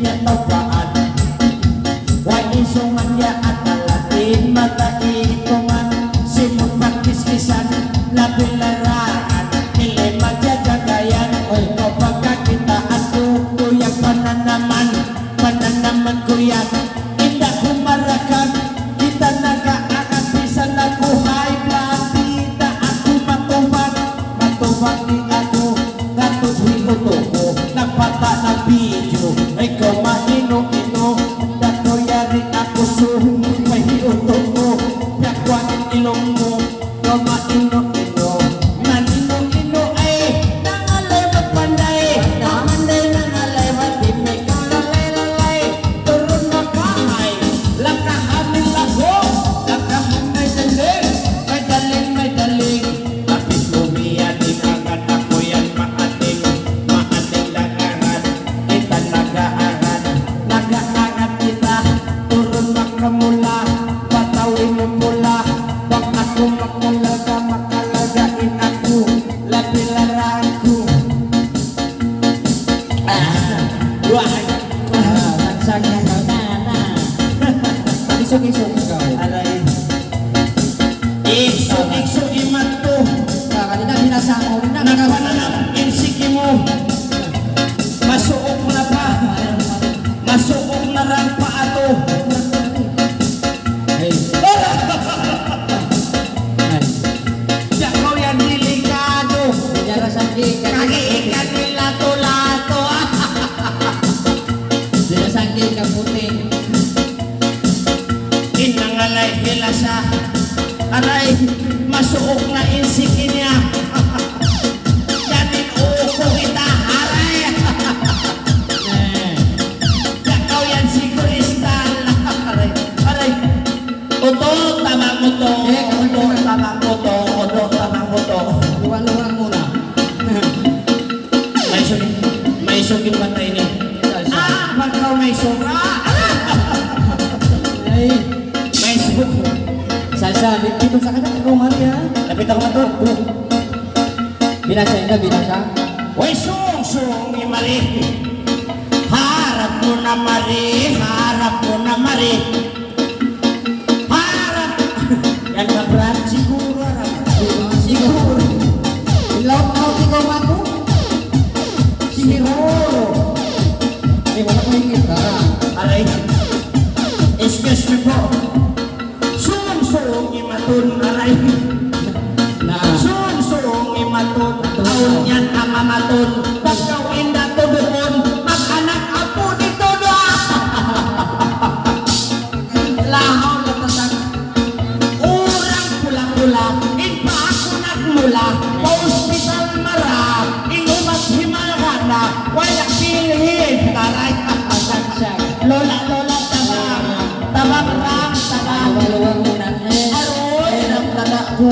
niya tawaan. Why isungan niya at alain, mataitungan, simot magkiskisan, labilaraan, nilay magyagagayan. Oy, kapag kakitaan ko, kuyak pananaman, pananaman kuyak, hindi ako marakag, kita nag-aakat, bisan ako high blood, kita ako matubag, matubag di ako, katubhi uto ko, nagpata na video, ikaw maino-ino, dato yari ako suhong, mahiuto ko, yakwan ilong mo, ikaw maino-ino, manino-ino ay, nangalay magpanday, nangalay matibay, ikaw lalay-lalay, turun na kahay, lakahamin lako, lakahan may daling, may daling, tapis lumiyan, agad ako yan maating lagaran, kita nag-aaran kita, turun makamula, patawin mo mula, wag ako makalaga, makalagain ako, lapilaraan ko. Why? Nagsagyan ka na. Isog-isog ikaw. Alay. Ikso iman to. Kanina binasama ko na. Nakapananap, insiki mo. Masuok na pa. Masuok na rin pa ato. Hey. Yakaw yan delikado. Bicara sangki. Kagiikan nila to-lato. Bicara sangki ka puting. Inangalay hilasa. Aray, masuok na insiki niya. Yanin uko kita. Aray. Yakaw yan si Crystal. Aray. Uto, tamang uto. Uto, tamang uto. Uto, tamang uto. Luwang-luwang muna. May sugin patay ni. Pagkaw may suga. Ay. May sug. Salsa, dito sa kanya. Ikaw mali ha. Lapit ako na to. Binasa yun na, binasa. Way sung ni Mari. Harap mo na Mari. Harap mo na Mari. Harap. Yan ka Brad, siguro. Siguro. Ilaw-ilaw ikaw ako. Siguro. Eh, wala ko hingit ka. Aray. Excuse me po. Sung imatun. Aray. Na. Sung imatun. Taon yan ang mamatun. Pagkawin na to doon. Mag-anak apo dito na. Lahaw na tatang. Urang pula-pula. Ipa ako nagmula. Pa-hospital mara. Inumat himalhana. Wala pilhin. Taray. Asagsak. Lola, tabang. Tabang ram, tabang. Luwang-luwang muna. Aroy, ang taga ko.